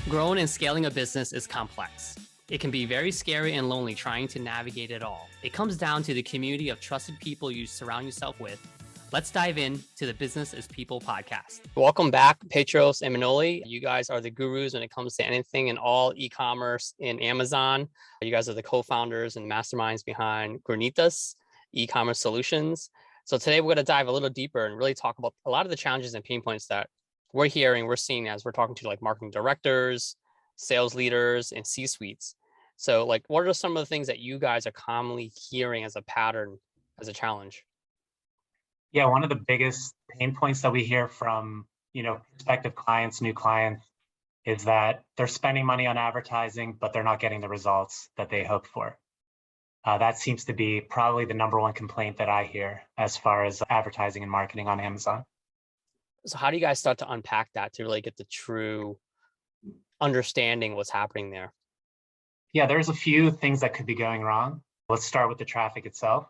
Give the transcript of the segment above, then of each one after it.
Growing and scaling a business is complex. It can be very scary and lonely trying to navigate it all. It comes down to the community of trusted people you surround yourself with. Let's dive in to the Business is People podcast. Welcome back, Petros and Manoli. You guys are the gurus when it comes to anything and all e-commerce in Amazon. You guys are the co-founders and masterminds behind Granitsa e-commerce solutions. So today we're going to dive a little deeper and really talk about a lot of the challenges and pain points that we're hearing, we're seeing as we're talking to like marketing directors, sales leaders, and C-suites. So like, what are some of the things that you guys are commonly hearing as a pattern, as a challenge? Yeah, one of the biggest pain points that we hear from, prospective clients, new clients, is that they're spending money on advertising, but they're not getting the results that they hoped for. That seems to be probably the number one complaint that I hear as far as advertising and marketing on Amazon. So how do you guys start to unpack that to really get the true understanding what's happening there? Yeah, there's a few things that could be going wrong. Let's start with the traffic itself.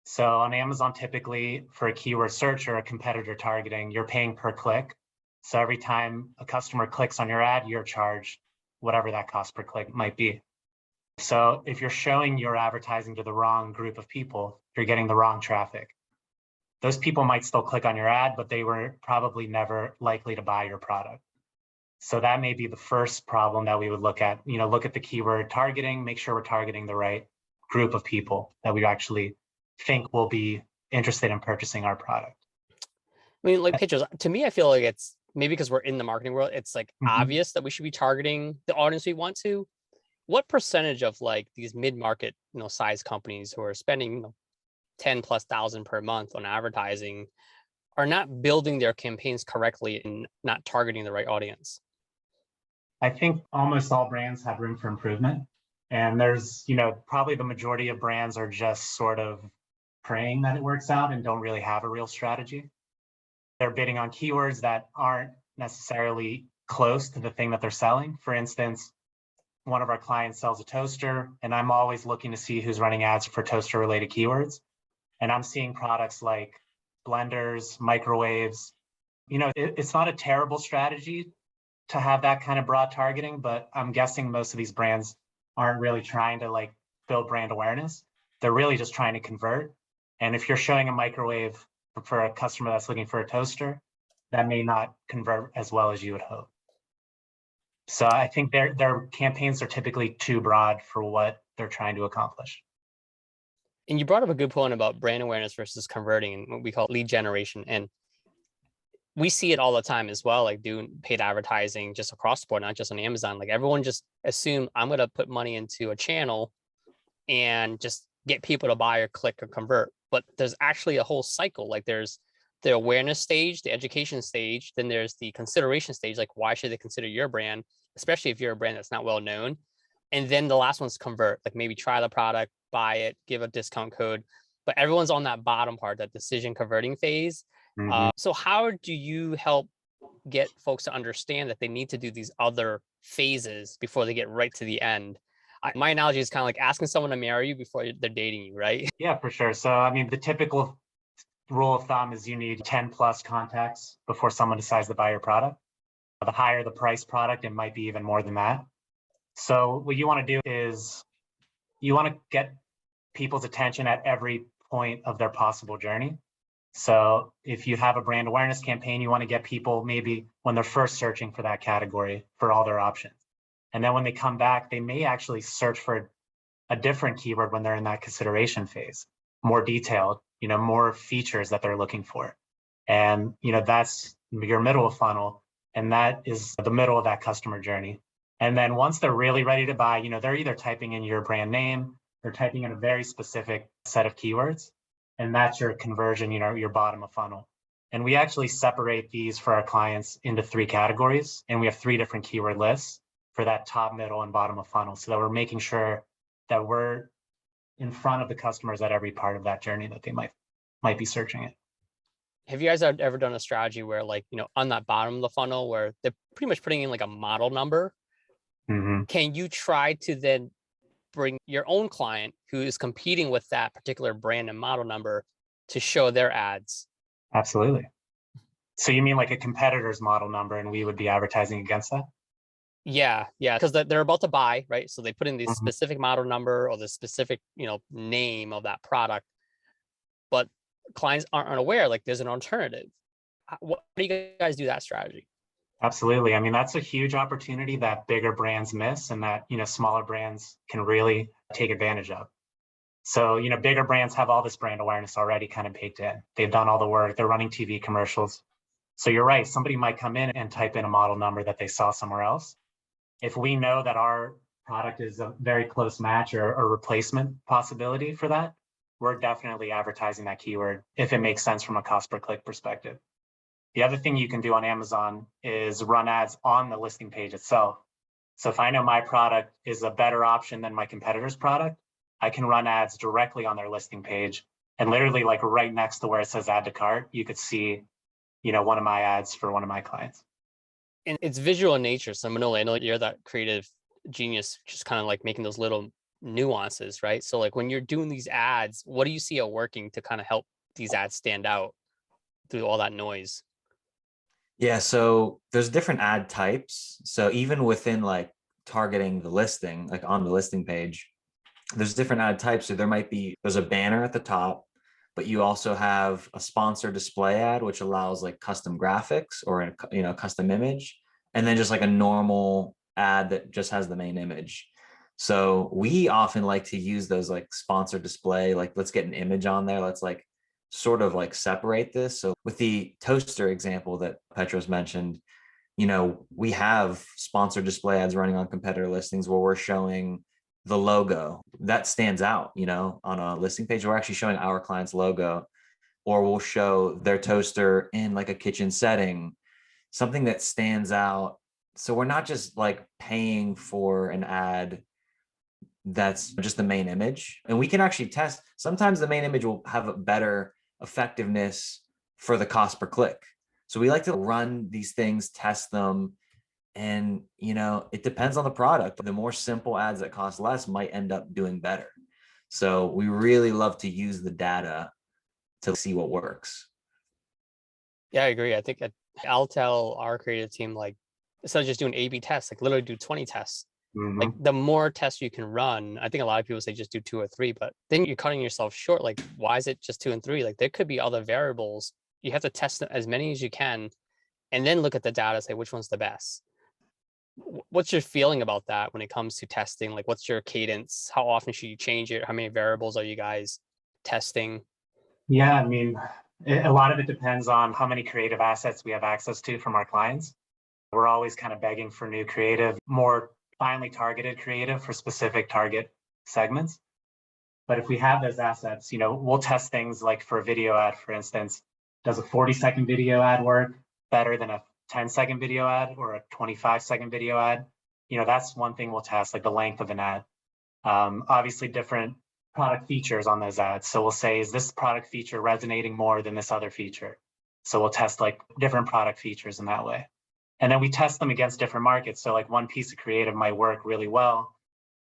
So on Amazon, typically for a keyword search or a competitor targeting, you're paying per click. So every time a customer clicks on your ad, you're charged whatever that cost per click might be. So if you're showing your advertising to the wrong group of people, you're getting the wrong traffic. Those people might still click on your ad, but they were probably never likely to buy your product. So that may be the first problem that we would look at. Look at the keyword targeting, make sure we're targeting the right group of people that we actually think will be interested in purchasing our product. I mean, like Petros, to me, I feel like it's maybe because we're in the marketing world, it's like obvious that we should be targeting the audience we want to. What percentage of like these mid-market, size companies who are spending 10,000+ per month on advertising are not building their campaigns correctly and not targeting the right audience? I think almost all brands have room for improvement. And there's, probably the majority of brands are just sort of praying that it works out and don't really have a real strategy. They're bidding on keywords that aren't necessarily close to the thing that they're selling. For instance, one of our clients sells a toaster, and I'm always looking to see who's running ads for toaster related keywords. And I'm seeing products like blenders, microwaves. It's not a terrible strategy to have that kind of broad targeting, but I'm guessing most of these brands aren't really trying to build brand awareness. They're really just trying to convert. And if you're showing a microwave for a customer that's looking for a toaster, that may not convert as well as you would hope. So I think their campaigns are typically too broad for what they're trying to accomplish. And you brought up a good point about brand awareness versus converting and what we call lead generation. And we see it all the time as well, like doing paid advertising just across the board, not just on Amazon. Like everyone just assume I'm going to put money into a channel and just get people to buy or click or convert. But there's actually a whole cycle. Like there's the awareness stage, the education stage, then there's the consideration stage. Like why should they consider your brand, especially if you're a brand that's not well known? And then the last one's convert, like maybe try the product, buy it, give a discount code. But everyone's on that bottom part, that decision converting phase. So how do you help get folks to understand that they need to do these other phases before they get right to the end? My analogy is kind of like asking someone to marry you before they're dating you, right? Yeah, for sure. So, I mean, the typical rule of thumb is you need 10 plus contacts before someone decides to buy your product. The higher the price product, it might be even more than that. So what you want to do is you want to get people's attention at every point of their possible journey. So if you have a brand awareness campaign, you want to get people maybe when they're first searching for that category for all their options. And then when they come back, they may actually search for a different keyword when they're in that consideration phase, more detailed, more features that they're looking for. And, that's your middle of funnel. And that is the middle of that customer journey. And then once they're really ready to buy, they're either typing in your brand name or typing in a very specific set of keywords. And that's your conversion, your bottom of funnel. And we actually separate these for our clients into 3 categories. And we have 3 different keyword lists for that top, middle, and bottom of funnel. So that we're making sure that we're in front of the customers at every part of that journey that they might be searching it. Have you guys ever done a strategy where on that bottom of the funnel where they're pretty much putting in like a model number? Can you try to then bring your own client who is competing with that particular brand and model number to show their ads? Absolutely. So you mean like a competitor's model number and we would be advertising against that? Yeah, yeah, because they're about to buy, right? So they put in the Mhm. specific model number or the specific, name of that product, but clients aren't aware, like there's an alternative. What do you guys do that strategy? Absolutely. I mean, that's a huge opportunity that bigger brands miss and that, smaller brands can really take advantage of. So, bigger brands have all this brand awareness already kind of baked in. They've done all the work, they're running TV commercials. So you're right, somebody might come in and type in a model number that they saw somewhere else. If we know that our product is a very close match or a replacement possibility for that, we're definitely advertising that keyword if it makes sense from a cost per click perspective. The other thing you can do on Amazon is run ads on the listing page itself. So if I know my product is a better option than my competitor's product, I can run ads directly on their listing page. And literally like right next to where it says add to cart, you could see, one of my ads for one of my clients. And it's visual in nature. So Manoli, I know you're that creative genius, just kind of like making those little nuances, right? So like when you're doing these ads, what do you see are working to kind of help these ads stand out through all that noise? Yeah, so there's different ad types. So even within like targeting the listing, like on the listing page, there's different ad types. So there's a banner at the top, but you also have a sponsor display ad, which allows like custom graphics or custom image, and then just like a normal ad that just has the main image. So we often like to use those like sponsor display, like let's get an image on there. Let's like sort of like separate this. So with the toaster example that Petros mentioned, we have sponsored display ads running on competitor listings where we're showing the logo that stands out, on a listing page. We're actually showing our client's logo, or we'll show their toaster in like a kitchen setting, something that stands out. So we're not just like paying for an ad that's just the main image. And we can actually test. Sometimes the main image will have a better effectiveness for the cost per click. So we like to run these things, test them, and it depends on the product. The more simple ads that cost less might end up doing better. So we really love to use the data to see what works. Yeah, I agree. I think I'll tell our creative team, like, instead of just doing A/B tests, like literally do 20 tests. Like Mhm. the more tests you can run, I think a lot of people say just do 2 or 3, but then you're cutting yourself short. Like, why is it just 2 and 3? Like there could be other variables. You have to test as many as you can and then look at the data, say which one's the best. What's your feeling about that when it comes to testing? Like, what's your cadence? How often should you change it? How many variables are you guys testing? Yeah, I mean, a lot of it depends on how many creative assets we have access to from our clients. We're always kind of begging for new creative, more finely targeted creative for specific target segments. But if we have those assets, we'll test things like for a video ad, for instance, does a 40-second video ad work better than a 10-second video ad or a 25-second video ad? That's one thing we'll test, like the length of an ad. Obviously, different product features on those ads. So we'll say, is this product feature resonating more than this other feature? So we'll test like different product features in that way. And then we test them against different markets. So like one piece of creative might work really well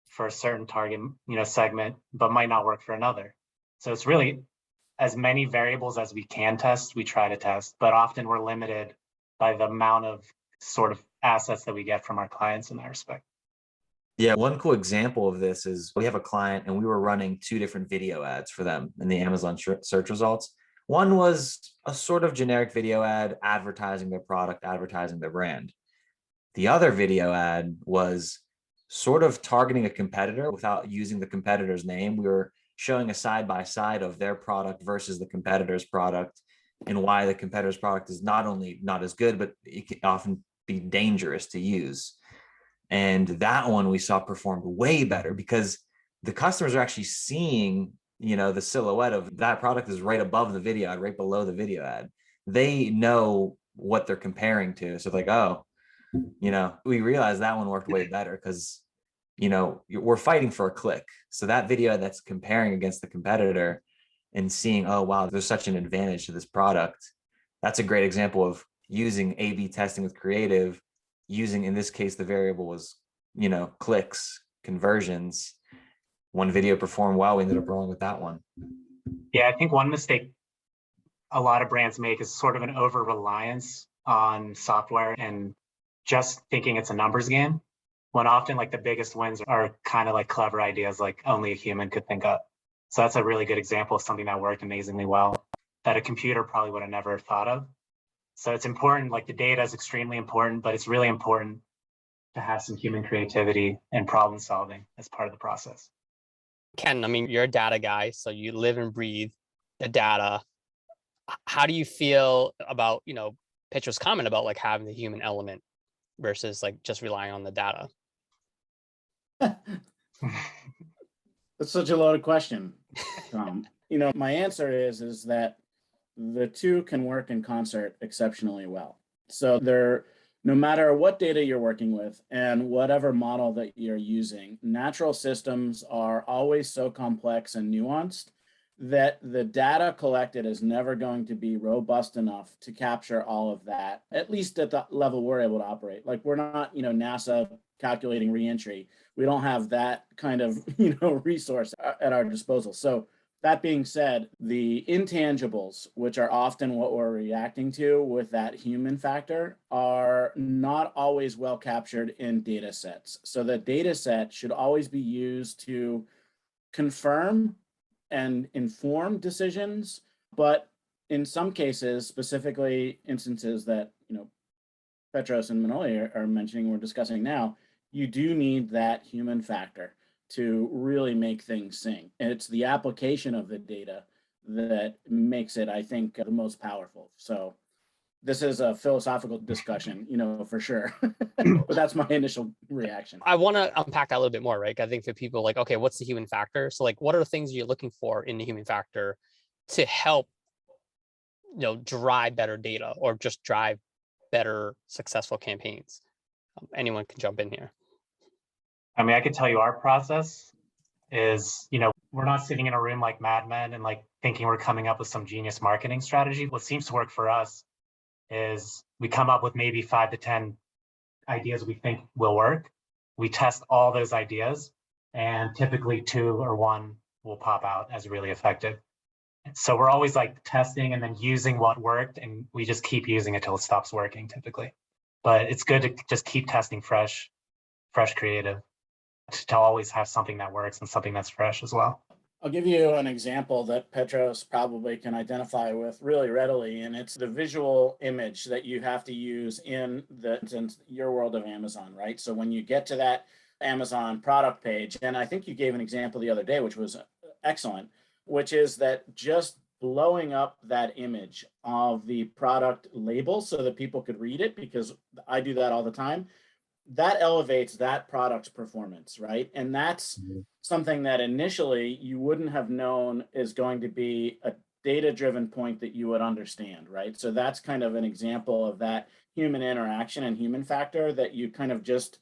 for a certain target, segment, but might not work for another. So it's really as many variables as we can test, we try to test, but often we're limited by the amount of sort of assets that we get from our clients in that respect. Yeah, one cool example of this is we have a client and we were running 2 different video ads for them in the Amazon search results. One was a sort of generic video ad advertising their product, advertising their brand. The other video ad was sort of targeting a competitor without using the competitor's name. We were showing a side by side of their product versus the competitor's product and why the competitor's product is not only not as good, but it can often be dangerous to use. And that one we saw performed way better because the customers are actually seeing, the silhouette of that product is right above the video ad, right below the video ad. They know what they're comparing to. So like, oh, we realized that one worked way better because, we're fighting for a click. So that video that's comparing against the competitor and seeing, oh, wow, there's such an advantage to this product. That's a great example of using A/B testing with creative, using, in this case, the variable was, clicks, conversions. One video performed well, we ended up rolling with that one. Yeah, I think one mistake a lot of brands make is sort of an over reliance on software and just thinking it's a numbers game. when often like the biggest wins are kind of like clever ideas like only a human could think of. So that's a really good example of something that worked amazingly well that a computer probably would have never thought of. So it's important, like the data is extremely important, but it's really important to have some human creativity and problem solving as part of the process. Ken, I mean, you're a data guy, so you live and breathe the data. How do you feel about, Petros' comment about like having the human element versus like just relying on the data? That's such a loaded question. My answer is that the two can work in concert exceptionally well. So no matter what data you're working with and whatever model that you're using, natural systems are always so complex and nuanced that the data collected is never going to be robust enough to capture all of that, at least at the level we're able to operate. Like we're not, NASA calculating reentry. We don't have that kind of, resource at our disposal. So that being said, the intangibles, which are often what we're reacting to with that human factor, are not always well captured in data sets. So the data set should always be used to confirm and inform decisions, but in some cases, specifically instances that Petros and Manoli are mentioning, we're discussing now, you do need that human factor to really make things sing. And it's the application of the data that makes it, I think, the most powerful. So this is a philosophical discussion, for sure. But that's my initial reaction. I want to unpack that a little bit more, right? I think for people like, okay, what's the human factor? So like, what are the things you're looking for in the human factor to help, drive better data or just drive better successful campaigns? Anyone can jump in here. I mean, I could tell you our process is, we're not sitting in a room like Mad Men and like thinking we're coming up with some genius marketing strategy. What seems to work for us is we come up with maybe 5 to 10 ideas we think will work. We test all those ideas, and typically 2 or 1 will pop out as really effective. So we're always like testing and then using what worked, and we just keep using it till it stops working typically. But it's good to just keep testing fresh creative to always have something that works and something that's fresh as well. I'll give you an example that Petros probably can identify with really readily, and it's the visual image that you have to use in your world of Amazon, right? So when you get to that Amazon product page, and I think you gave an example the other day, which was excellent, which is that just blowing up that image of the product label so that people could read it, because I do that all the time, that elevates that product's performance, right? And that's something that initially you wouldn't have known is going to be a data-driven point that you would understand, right? So that's kind of an example of that human interaction and human factor that you kind of just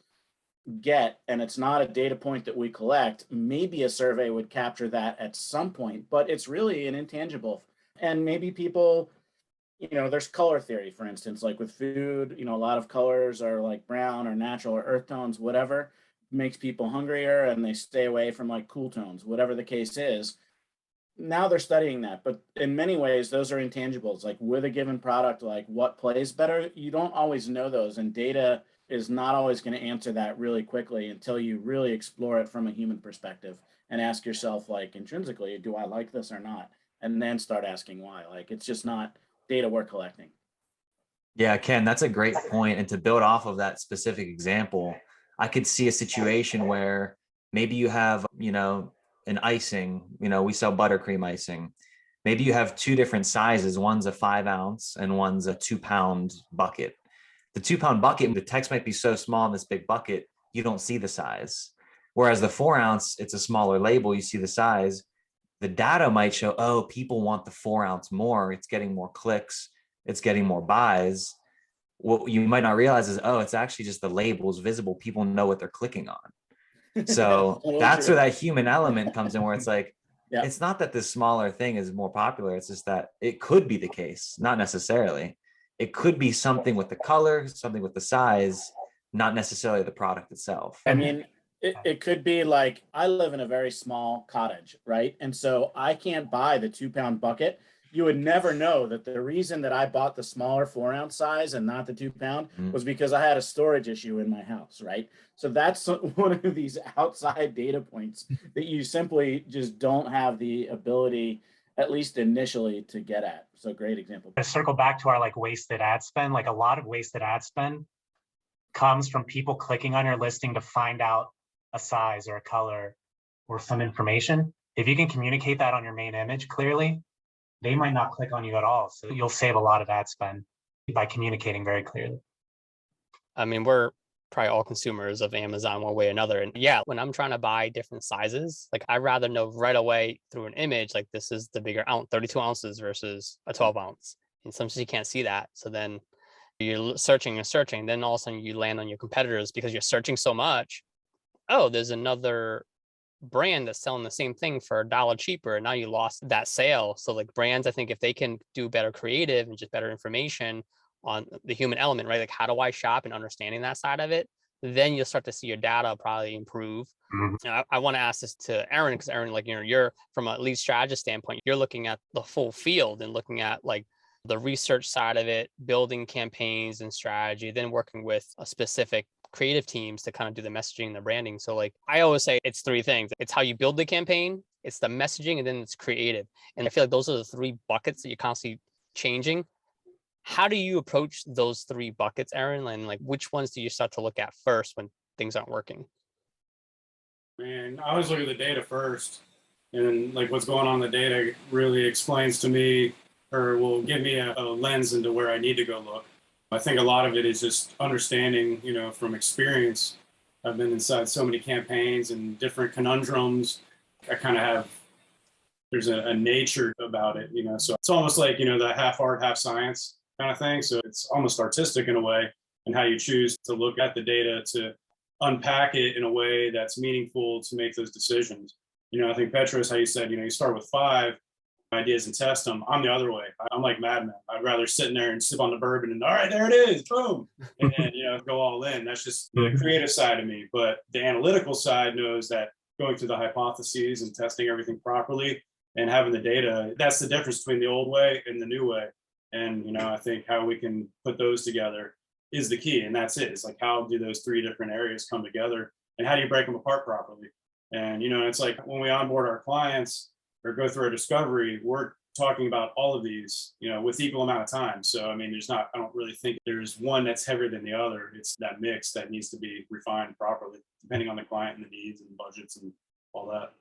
get, and it's not a data point that we collect. Maybe a survey would capture that at some point, but it's really an intangible. And maybe people, there's color theory, for instance, like with food, a lot of colors are like brown or natural or earth tones, whatever makes people hungrier, and they stay away from like cool tones, whatever the case is. Now they're studying that, but in many ways, those are intangibles. Like with a given product, like what plays better, you don't always know those, and data is not always going to answer that really quickly until you really explore it from a human perspective and ask yourself, like intrinsically, do I like this or not? And then start asking why. Like it's just not data we're collecting. Yeah, Ken, that's a great point. And to build off of that specific example, I could see a situation where maybe you have, an icing, we sell buttercream icing. Maybe you have 2 different sizes. One's a 5 ounce and one's a 2 pound bucket. The 2 pound bucket, the text might be so small in this big bucket, you don't see the size. Whereas the 4 ounce, it's a smaller label, you see the size. The data might show, oh, people want the 4 ounce more. It's getting more clicks. It's getting more buys. What you might not realize is, oh, it's actually just the labels visible. People know what they're clicking on. So that's where that human element comes in, where it's like, it's not that this smaller thing is more popular. It's just that it could be the case, not necessarily. It could be something with the color, something with the size, not necessarily the product itself. I mean, it could be like, I live in a very small cottage, right? And so I can't buy the 2 pound bucket you would never know that the reason that I bought the smaller 4-ounce size and not the 2-pound was because I had a storage issue in my house, right? So that's one of these outside data points that you simply just don't have the ability, at least initially, to get at. So great example. To circle back to our like wasted ad spend, like a lot of wasted ad spend comes from people clicking on your listing to find out a size or a color or some information. If you can communicate that on your main image clearly, they might not click on you at all. So you'll save a lot of ad spend by communicating very clearly. I mean, we're probably all consumers of Amazon one way or another. And yeah, when I'm trying to buy different sizes, like I'd rather know right away through an image, like this is the bigger ounce, 32 ounces versus a 12 ounce. And sometimes you can't see that. So then you're searching and searching. Then all of a sudden you land on your competitors because you're searching so much. Oh, there's another brand that's selling the same thing for $1 cheaper, and now you lost that sale. So like brands, I think if they can do better creative and just better information on the human element, right? Like how do I shop and understanding that side of it, then you'll start to see your data probably improve. I want to ask this to Aaron, because Aaron, like, you're from a lead strategist standpoint, you're looking at the full field and looking at like the research side of it, building campaigns and strategy, then working with a specific creative teams to kind of do the messaging and the branding. So like I always say it's three things. It's how you build the campaign, it's the messaging, and then it's creative. And I feel like those are the three buckets that you're constantly changing. How do you approach those three buckets, Aaron? And like which ones do you start to look at first when things aren't working? Man, I always look at the data first, and like what's going on in the data really explains to me, or will give me a lens into where I need to go look. I think a lot of it is just understanding, from experience. I've been inside so many campaigns and different conundrums. I kind of there's a nature about it, so it's almost like, the half art, half science kind of thing. So it's almost artistic in a way, and how you choose to look at the data to unpack it in a way that's meaningful to make those decisions. I think Petros, how you said, you start with 5 ideas and test them. I'm the other way. I'm like madman. I'd rather sit in there and sip on the bourbon and all right, there it is, boom, and then go all in. That's just the creative side of me. But the analytical side knows that going through the hypotheses and testing everything properly and having the data, that's the difference between the old way and the new way. And I think how we can put those together is the key. And that's it. It's like, how do those 3 different areas come together, and how do you break them apart properly? And it's like when we onboard our clients or go through our discovery, we're talking about all of these, with equal amount of time. So, I mean, I don't really think there's one that's heavier than the other. It's that mix that needs to be refined properly, depending on the client and the needs and budgets and all that.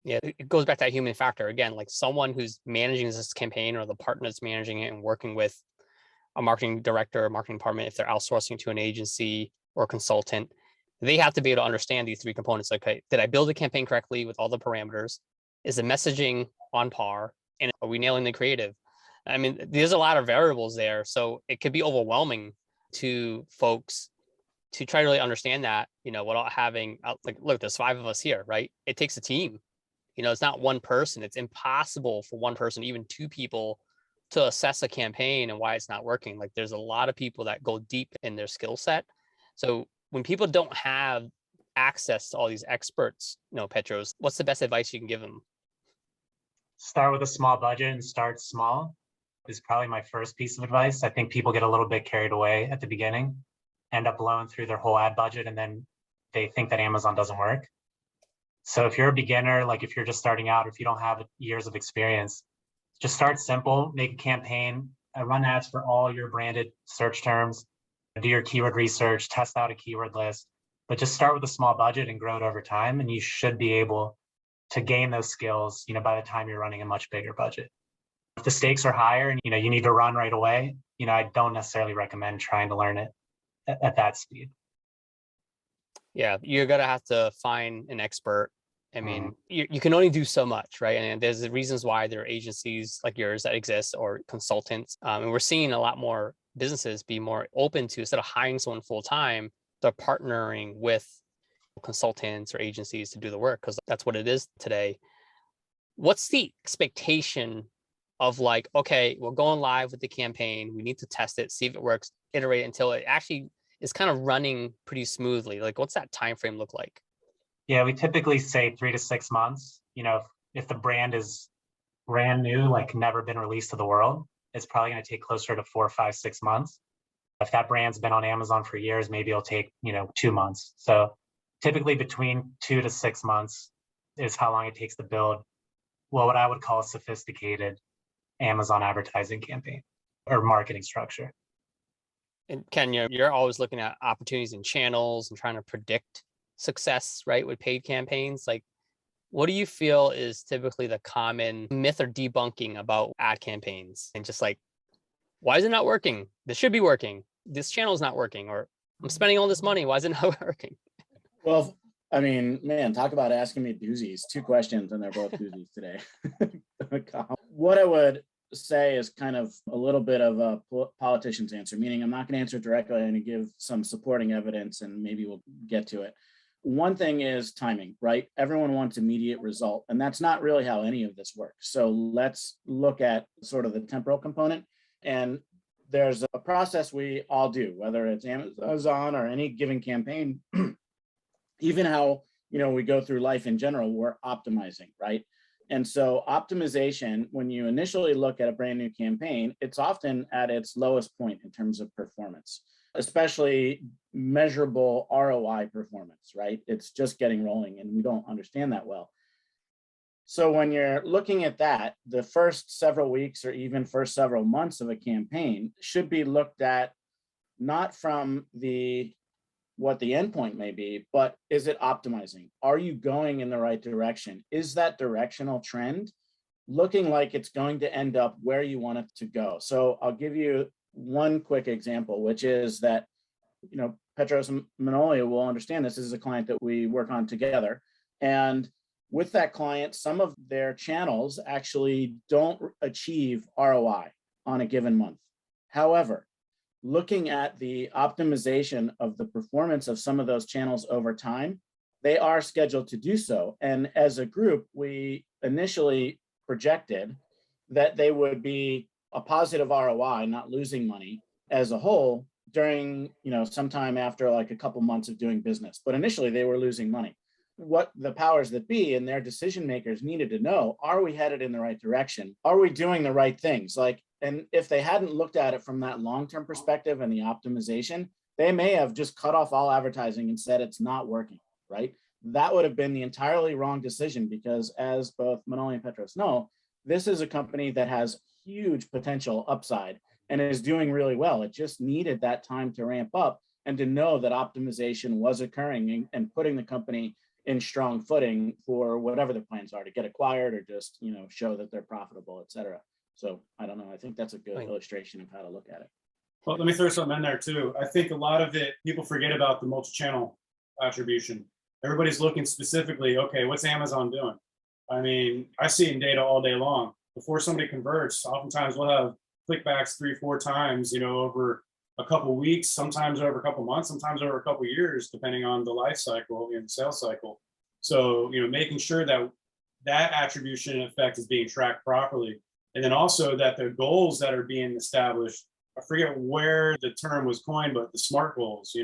Yeah, it goes back to that human factor again, like someone who's managing this campaign or the partner that's managing it and working with a marketing director or marketing department, if they're outsourcing to an agency or consultant, they have to be able to understand these 3 components. Okay, did I build the campaign correctly with all the parameters? Is the messaging on par? And are we nailing the creative? I mean, there's a lot of variables there. So it could be overwhelming to folks to try to really understand that, without having, like, look, there's 5 of us here, right? It takes a team. It's not one person. It's impossible for one person, even 2 people, to assess a campaign and why it's not working. Like there's a lot of people that go deep in their skill set. So when people don't have access to all these experts, Petros, what's the best advice you can give them? Start with a small budget and start small is probably my first piece of advice. I think people get a little bit carried away at the beginning, end up blowing through their whole ad budget, and then they think that Amazon doesn't work. So if you're a beginner, like if you're just starting out, or if you don't have years of experience, just start simple, make a campaign, run ads for all your branded search terms, do your keyword research, test out a keyword list, but just start with a small budget and grow it over time. And you should be able to gain those skills, by the time you're running a much bigger budget. If the stakes are higher and, you need to run right away, I don't necessarily recommend trying to learn it at that speed. Yeah, you're going to have to find an expert. I mean, you can only do so much, right? And there's the reasons why there are agencies like yours that exist, or consultants. And we're seeing a lot more businesses be more open to, instead of hiring someone full time, they're partnering with consultants or agencies to do the work, because that's what it is today. What's the expectation of like, okay, we're going live with the campaign. We need to test it, see if it works, iterate until it actually is kind of running pretty smoothly. Like, what's that time frame look like? Yeah, we typically say 3 to 6 months. If the brand is brand new, like never been released to the world, it's probably going to take closer to 4, 5, 6 months. If that brand's been on Amazon for years, maybe it'll take, 2 months. So typically between 2 to 6 months is how long it takes to build what I would call a sophisticated Amazon advertising campaign or marketing structure. And Ken, you're always looking at opportunities in channels and trying to predict success, right, with paid campaigns. Like, what do you feel is typically the common myth or debunking about ad campaigns? And just like, why is it not working? This should be working. This channel is not working, or I'm spending all this money. Why is it not working? Well, I mean, man, talk about asking me doozies. 2 questions and they're both doozies today. What I would say is kind of a little bit of a politician's answer, meaning I'm not going to answer it directly. I'm going to give some supporting evidence and maybe we'll get to it. One thing is timing, right? Everyone wants immediate result, and that's not really how any of this works. So let's look at sort of the temporal component. And there's a process we all do, whether it's Amazon or any given campaign, even how, we go through life in general, we're optimizing, right? And so optimization, when you initially look at a brand new campaign, it's often at its lowest point in terms of performance, especially measurable ROI performance, right? It's just getting rolling and we don't understand that well. So when you're looking at that, the first several weeks or even first several months of a campaign should be looked at not from what the endpoint may be, but is it optimizing? Are you going in the right direction? Is that directional trend looking like it's going to end up where you want it to go? So I'll give you one quick example, which is that, Petros and Manoli will understand this. This is a client that we work on together. And with that client, some of their channels actually don't achieve ROI on a given month. However, looking at the optimization of the performance of some of those channels over time, they are scheduled to do so. And as a group, we initially projected that they would be a positive ROI, not losing money as a whole during, sometime after like a couple months of doing business. But initially they were losing money. What the powers that be and their decision makers needed to know, are we headed in the right direction? Are we doing the right things? And if they hadn't looked at it from that long-term perspective and the optimization, they may have just cut off all advertising and said it's not working, right? That would have been the entirely wrong decision because as both Manoli and Petros know, this is a company that has huge potential upside and is doing really well. It just needed that time to ramp up and to know that optimization was occurring and putting the company in strong footing for whatever their plans are to get acquired or just, show that they're profitable, et cetera. So I don't know. I think that's a good illustration of how to look at it. Well, let me throw something in there too. I think a lot of it, people forget about the multi-channel attribution. Everybody's looking specifically, okay, what's Amazon doing? I mean, I see it in data all day long. Before somebody converts, oftentimes we'll have clickbacks 3, 4 times, over a couple of weeks, sometimes over a couple of months, sometimes over a couple of years, depending on the life cycle and the sales cycle. So, making sure that that attribution effect is being tracked properly. And then also that the goals that are being established, I forget where the term was coined, but the SMART goals,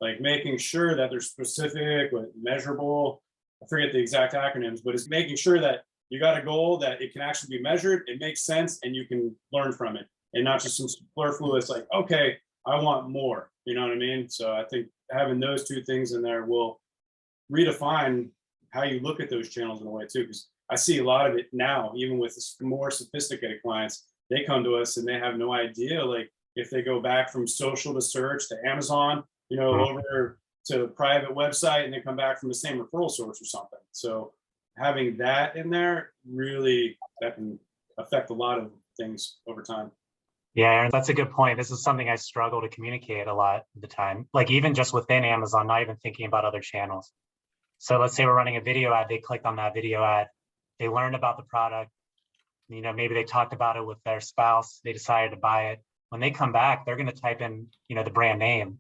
like making sure that they're specific, measurable. I forget the exact acronyms, but it's making sure that you got a goal that it can actually be measured, it makes sense, and you can learn from it. And not just some superfluous, like, okay, I want more, you know what I mean? So I think having those 2 things in there will redefine how you look at those channels in a way too, because I see a lot of it now, even with more sophisticated clients, they come to us and they have no idea, like if they go back from social to search to Amazon, over to a private website and they come back from the same referral source or something. So having that in there, really, that can affect a lot of things over time. Yeah, Aaron, that's a good point. This is something I struggle to communicate a lot of the time, like even just within Amazon, not even thinking about other channels. So let's say we're running a video ad, they clicked on that video ad, they learned about the product, maybe they talked about it with their spouse, they decided to buy it. When they come back, they're going to type in, the brand name.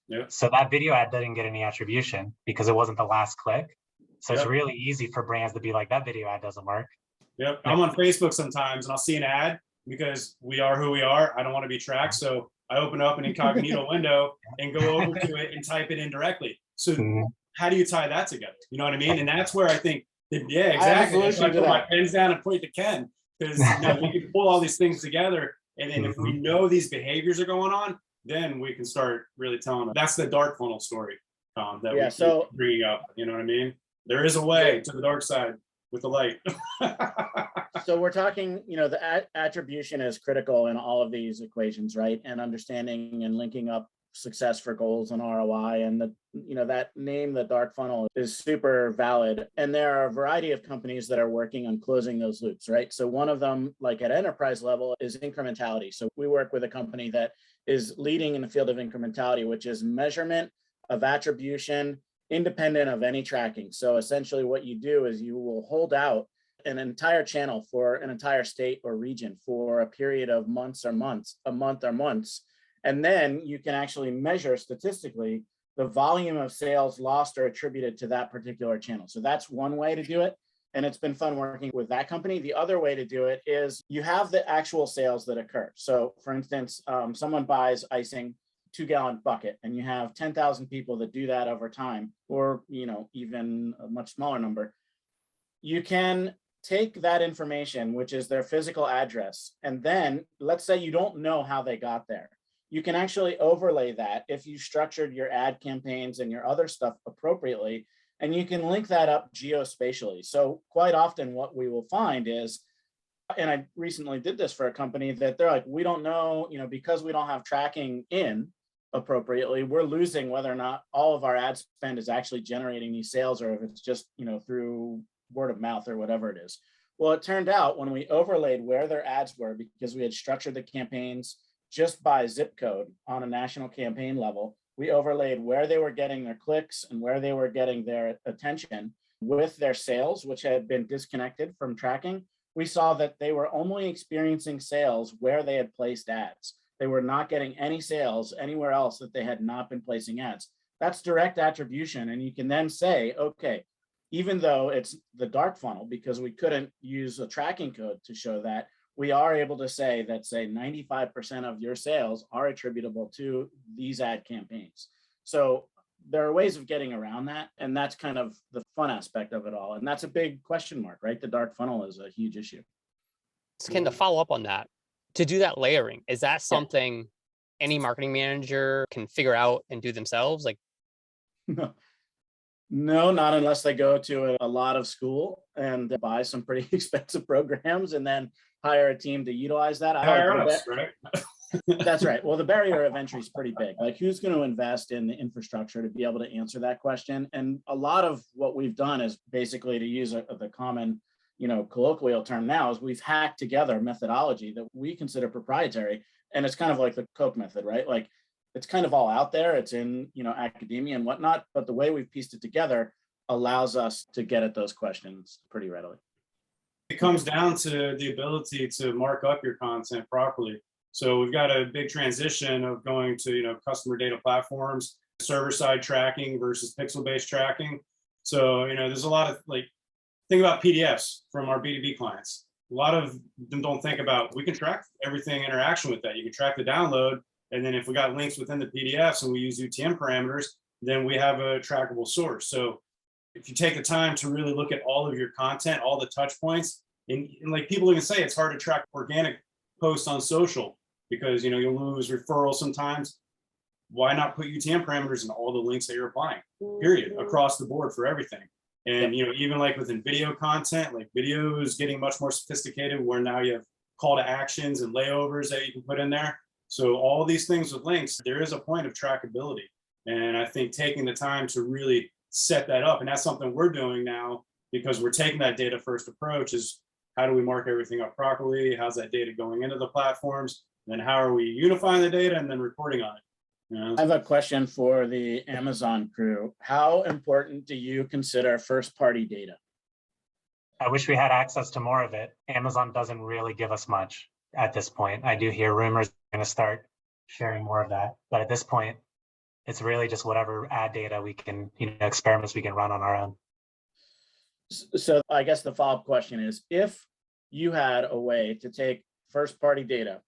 Yep. So that video ad didn't get any attribution because it wasn't the last click. So It's really easy for brands to be like, that video ad doesn't work. Yep. I'm on Facebook sometimes and I'll see an ad because we are who we are. I don't want to be tracked. So I open up an incognito window and go over to it and type it in directly. So how do you tie that together? You know what I mean? And that's where I think, yeah, exactly. I put my pens down and point to Ken. Because now we can pull all these things together. And then if we know these behaviors are going on, then we can start really telling them. That's the dark funnel story that we keep bringing up. You know what I mean? There is a way to the dark side with the light. So we're talking, the attribution is critical in all of these equations, right? And understanding and linking up success for goals and ROI, and that name, the dark funnel, is super valid. And there are a variety of companies that are working on closing those loops, right? So one of them, like at enterprise level, is incrementality. So we work with a company that is leading in the field of incrementality, which is measurement of attribution independent of any tracking. So essentially what you do is you will hold out an entire channel for an entire state or region for a period of months or months, a month or months. And then you can actually measure statistically the volume of sales lost or attributed to that particular channel. So that's one way to do it. And it's been fun working with that company. The other way to do it is you have the actual sales that occur. So for instance, someone buys icing, 2-gallon bucket, and you have 10,000 people that do that over time, or even a much smaller number. You can take that information, which is their physical address, and then let's say you don't know how they got there. You can actually overlay that if you structured your ad campaigns and your other stuff appropriately, and you can link that up geospatially. So quite often what we will find is, and I recently did this for a company, that they're like, we don't know, because we don't have tracking in appropriately, we're losing whether or not all of our ad spend is actually generating these sales, or if it's just, through word of mouth or whatever it is. Well, it turned out when we overlaid where their ads were, because we had structured the campaigns just by zip code on a national campaign level, we overlaid where they were getting their clicks and where they were getting their attention with their sales, which had been disconnected from tracking. We saw that they were only experiencing sales where they had placed ads. They were not getting any sales anywhere else that they had not been placing ads. That's direct attribution. And you can then say, okay, even though it's the dark funnel, because we couldn't use a tracking code to show that, we are able to say that, say, 95% of your sales are attributable to these ad campaigns. So there are ways of getting around that. And that's kind of the fun aspect of it all. And that's a big question mark, right? The dark funnel is a huge issue. So Ken, to follow up on that, to do that layering, is that something any marketing manager can figure out and do themselves? Like, No, not unless they go to a lot of school and buy some pretty expensive programs and then hire a team to utilize that. Hire us, right? That's right. Well, the barrier of entry is pretty big. Like, who's going to invest in the infrastructure to be able to answer that question? And a lot of what we've done is basically, to use the common, colloquial term now, is we've hacked together methodology that we consider proprietary. And it's kind of like the Koch method, right? Like, it's kind of all out there. It's in, academia and whatnot, but the way we've pieced it together allows us to get at those questions pretty readily. It comes down to the ability to mark up your content properly. So we've got a big transition of going to, customer data platforms, server-side tracking versus pixel-based tracking. So, there's a lot of think about PDFs from our B2B clients. A lot of them don't think about, we can track everything interaction with that. You can track the download. And then if we got links within the PDFs and we use UTM parameters, then we have a trackable source. So if you take the time to really look at all of your content, all the touch points, and like people even say, it's hard to track organic posts on social because, you'll lose referrals sometimes. Why not put UTM parameters in all the links that you're applying, period, across the board for everything? And, even like within video content, like video is getting much more sophisticated where now you have call to actions and layovers that you can put in there. So all these things with links, there is a point of trackability. And I think taking the time to really set that up, and that's something we're doing now because we're taking that data first approach, is how do we mark everything up properly? How's that data going into the platforms? And then how are we unifying the data and then reporting on it? I have a question for the Amazon crew. How important do you consider first-party data? I wish we had access to more of it. Amazon doesn't really give us much at this point. I do hear rumors they're going to start sharing more of that. But at this point, it's really just whatever ad data we can, experiments we can run on our own. So I guess the follow-up question is, if you had a way to take first-party data,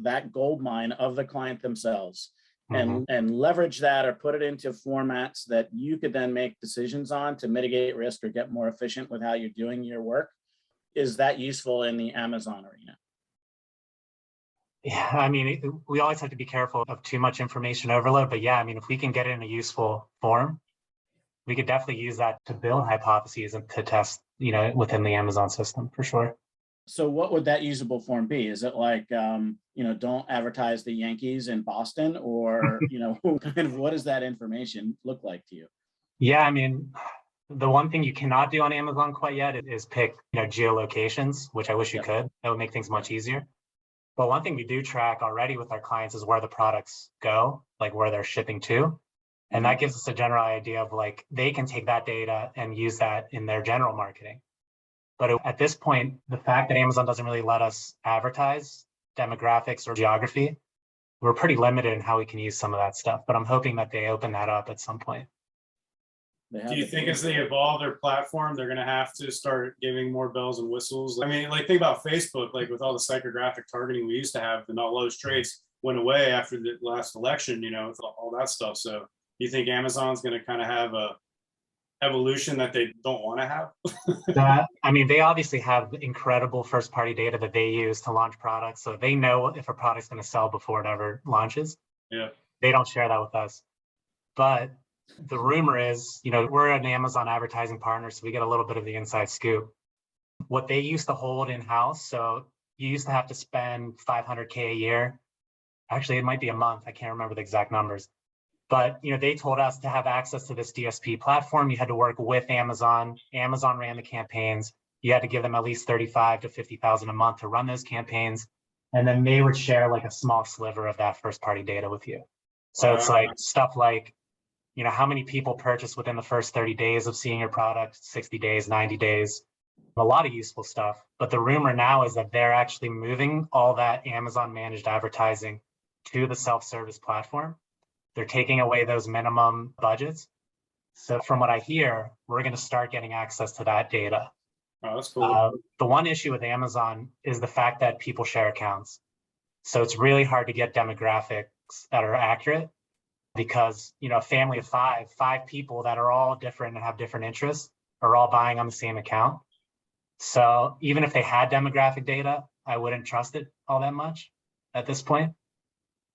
that gold mine of the client themselves, and leverage that or put it into formats that you could then make decisions on to mitigate risk or get more efficient with how you're doing your work, is that useful in the Amazon arena? Yeah, I mean, we always have to be careful of too much information overload, but yeah, I mean, if we can get it in a useful form, we could definitely use that to build hypotheses and to test, within the Amazon system for sure. So what would that usable form be? Is it like, don't advertise the Yankees in Boston, or, kind of what does that information look like to you? Yeah, I mean, the one thing you cannot do on Amazon quite yet is pick, geolocations, which I wish you could. That would make things much easier. But one thing we do track already with our clients is where the products go, like where they're shipping to. And that gives us a general idea of like, they can take that data and use that in their general marketing. But at this point, the fact that Amazon doesn't really let us advertise demographics or geography, we're pretty limited in how we can use some of that stuff. But I'm hoping that they open that up at some point. Do you think as they evolve their platform, they're going to have to start giving more bells and whistles? I mean, like think about Facebook, like with all the psychographic targeting we used to have, and all those traits went away after the last election, with all that stuff. So you think Amazon's going to kind of have a evolution that they don't want to have? I mean, they obviously have incredible first party data that they use to launch products. So they know if a product's going to sell before it ever launches. Yeah. They don't share that with us. But the rumor is, we're an Amazon advertising partner, so we get a little bit of the inside scoop. What they used to hold in-house, so you used to have to spend $500K a year. Actually, it might be a month. I can't remember the exact numbers. But, they told us to have access to this DSP platform. You had to work with Amazon. Amazon ran the campaigns. You had to give them at least $35,000 to $50,000 a month to run those campaigns. And then they would share like a small sliver of that first party data with you. So it's like stuff like, how many people purchase within the first 30 days of seeing your product, 60 days, 90 days, a lot of useful stuff. But the rumor now is that they're actually moving all that Amazon managed advertising to the self-service platform. They're taking away those minimum budgets. So from what I hear, we're going to start getting access to that data. Oh, that's cool. The one issue with Amazon is the fact that people share accounts. So it's really hard to get demographics that are accurate because, a family of five people that are all different and have different interests are all buying on the same account. So even if they had demographic data, I wouldn't trust it all that much at this point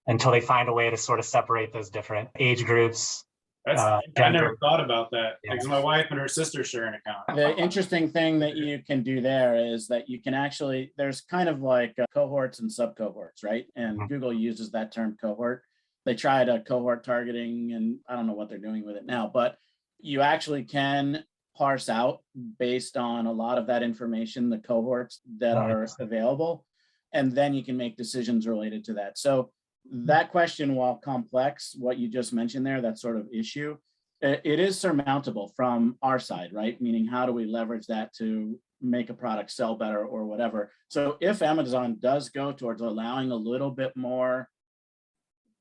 until they find a way to sort of separate those different age groups. I never thought about that because my wife and her sister share an account. The interesting thing that you can do there is that you can actually, there's kind of like cohorts and sub cohorts, right? And Google uses that term cohort. They tried a cohort targeting and I don't know what they're doing with it now, but you actually can parse out based on a lot of that information, the cohorts that are available, and then you can make decisions related to that. So that question, while complex, what you just mentioned there, that sort of issue, it is surmountable from our side, right? Meaning, how do we leverage that to make a product sell better or whatever? So if Amazon does go towards allowing a little bit more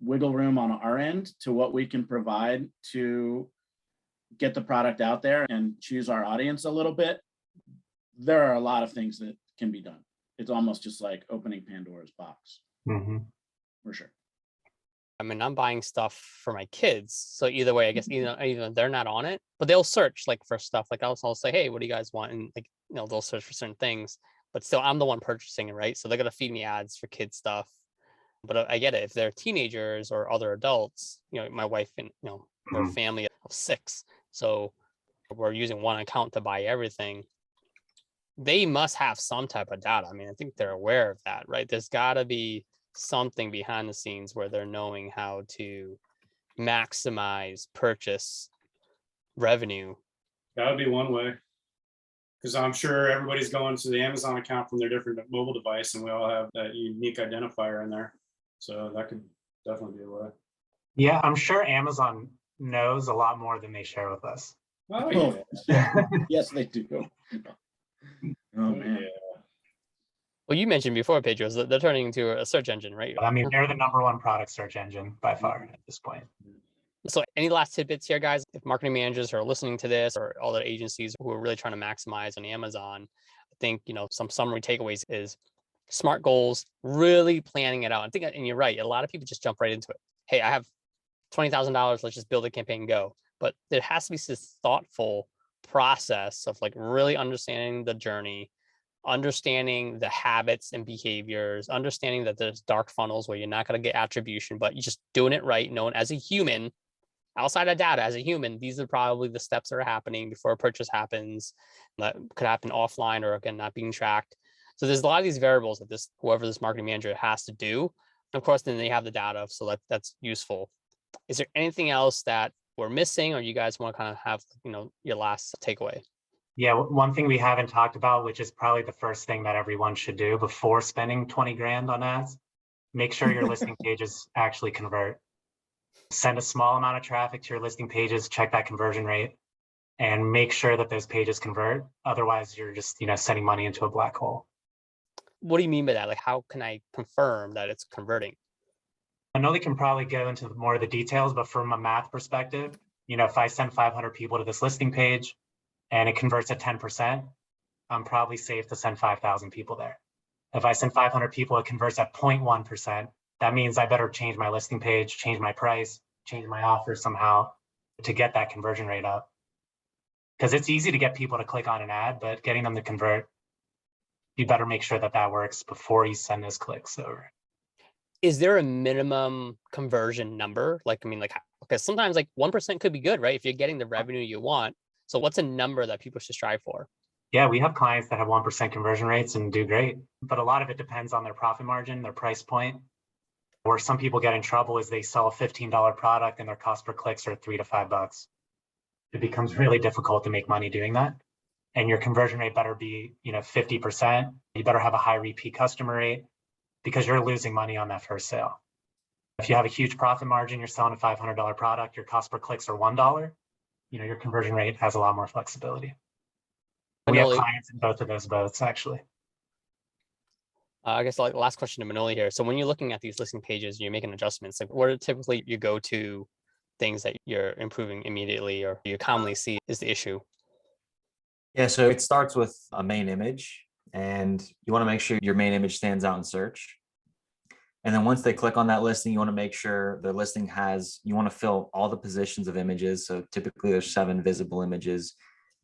wiggle room on our end to what we can provide to get the product out there and choose our audience a little bit, there are a lot of things that can be done. It's almost just like opening Pandora's box. For sure. I mean, I'm buying stuff for my kids. So either way, I guess, either they're not on it, but they'll search like for stuff. Like I'll say, hey, what do you guys want? And like, they'll search for certain things, but still I'm the one purchasing it, right? So they're going to feed me ads for kids stuff. But I get it. If they're teenagers or other adults, my wife and, we're a family of 6. So we're using one account to buy everything. They must have some type of data. I mean, I think they're aware of that, right? There's got to be something behind the scenes where they're knowing how to maximize purchase revenue. That would be one way. Because I'm sure everybody's going to the Amazon account from their different mobile device, and we all have that unique identifier in there. So that could definitely be a way. Yeah, I'm sure Amazon knows a lot more than they share with us. Oh, yeah. Yes, they do. Oh, man. Yeah. Well, you mentioned before, Petros, that they're turning into a search engine, right? I mean, they're the #1 product search engine by far at this point. So any last tidbits here, guys? If marketing managers are listening to this or all the agencies who are really trying to maximize on Amazon, I think, some summary takeaways is SMART goals, really planning it out. I think, and you're right, a lot of people just jump right into it. Hey, I have $20,000, let's just build a campaign and go. But there has to be this thoughtful process of like really understanding the journey, understanding the habits and behaviors, understanding that there's dark funnels where you're not going to get attribution, but you're just doing it right, known as a human, outside of data, as a human, these are probably the steps that are happening before a purchase happens. That could happen offline or again, not being tracked. So there's a lot of these variables that whoever this marketing manager has to do. And of course, then they have the data, so that's useful. Is there anything else that we're missing, or you guys want to kind of have, your last takeaway? Yeah, one thing we haven't talked about, which is probably the first thing that everyone should do before spending 20 grand on ads, make sure your listing pages actually convert. Send a small amount of traffic to your listing pages, check that conversion rate, and make sure that those pages convert. Otherwise, you're just, sending money into a black hole. What do you mean by that? Like, how can I confirm that it's converting? Manoli can probably go into more of the details, but from a math perspective, if I send 500 people to this listing page and it converts at 10%, I'm probably safe to send 5,000 people there. If I send 500 people, it converts at 0.1%. That means I better change my listing page, change my price, change my offer somehow to get that conversion rate up. Because it's easy to get people to click on an ad, but getting them to convert, you better make sure that that works before you send those clicks over. Is there a minimum conversion number? Because sometimes 1% could be good, right? If you're getting the revenue you want. So what's a number that people should strive for? Yeah, we have clients that have 1% conversion rates and do great, but a lot of it depends on their profit margin, their price point. Where some people get in trouble is they sell a $15 product and their cost per clicks are $3 to $5. It becomes really difficult to make money doing that. And your conversion rate better be, 50%. You better have a high repeat customer rate because you're losing money on that first sale. If you have a huge profit margin, you're selling a $500 product, your cost per clicks are $1, your conversion rate has a lot more flexibility. We have clients in both of those boats, actually. I guess last question to Manoli here. So when you're looking at these listing pages, you're making adjustments. What are typically your go-to things that you're improving immediately or you commonly see is the issue? Yeah, so it starts with a main image, and you want to make sure your main image stands out in search. And then once they click on that listing, you want to make sure the listing you want to fill all the positions of images. So typically there's 7 visible images.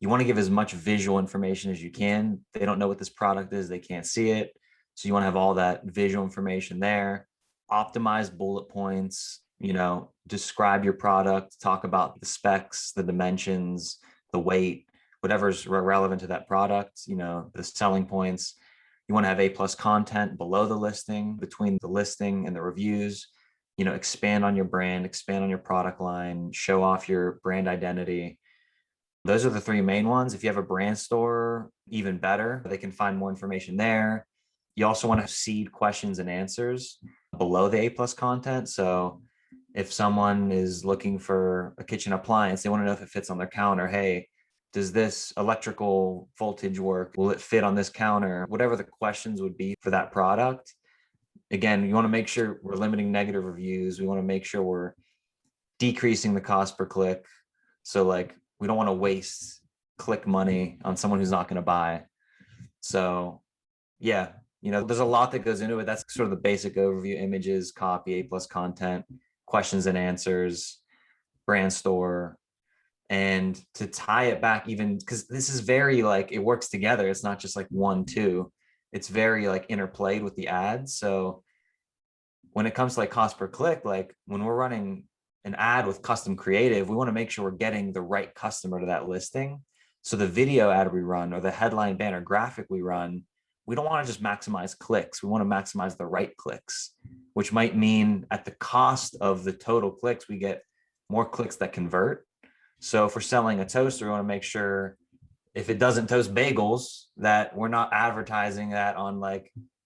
You want to give as much visual information as you can. They don't know what this product is. They can't see it. So you want to have all that visual information there. Optimize bullet points, describe your product, talk about the specs, the dimensions, the weight, whatever's relevant to that product, the selling points. You want to have A+ content below the listing, between the listing and the reviews, expand on your brand, expand on your product line, show off your brand identity. Those are the 3 main ones. If you have a brand store, even better, they can find more information there. You also want to seed questions and answers below the A+ content. So if someone is looking for a kitchen appliance, they want to know if it fits on their counter. Hey, does this electrical voltage work? Will it fit on this counter? Whatever the questions would be for that product. Again, you want to make sure we're limiting negative reviews. We want to make sure we're decreasing the cost per click. So we don't want to waste click money on someone who's not going to buy. So yeah, there's a lot that goes into it. That's sort of the basic overview: images, copy, A+ content, questions and answers, brand store. And to tie it back, even because this is very it works together. It's not just 1, 2. It's very interplayed with the ads. So when it comes to cost per click, when we're running an ad with custom creative, we want to make sure we're getting the right customer to that listing. So the video ad we run or the headline banner graphic we run, we don't want to just maximize clicks. We want to maximize the right clicks, which might mean at the cost of the total clicks, we get more clicks that convert. So if we're selling a toaster, we want to make sure if it doesn't toast bagels, that we're not advertising that on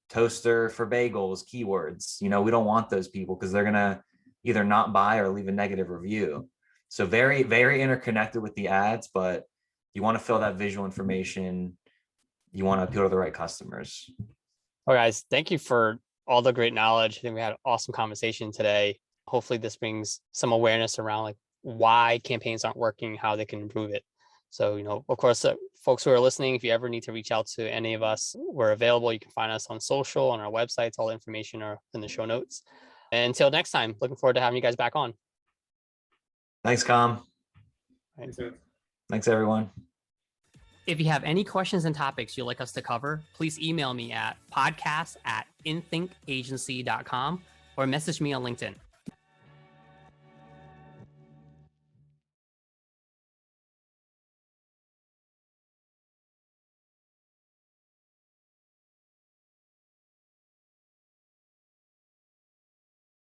toaster for bagels keywords. We don't want those people because they're going to either not buy or leave a negative review. So very, very interconnected with the ads, but you want to fill that visual information. You want to appeal to the right customers. Well, guys, thank you for all the great knowledge. I think we had an awesome conversation today. Hopefully this brings some awareness around why campaigns aren't working, how they can improve it. So, of course, folks who are listening, if you ever need to reach out to any of us, we're available. You can find us on social, on our websites. All the information are in the show notes. And until next time, looking forward to having you guys back on. Thanks, Com. Right. Thanks, everyone. If you have any questions and topics you'd like us to cover, please email me at podcast@inthinkagency.com or message me on LinkedIn.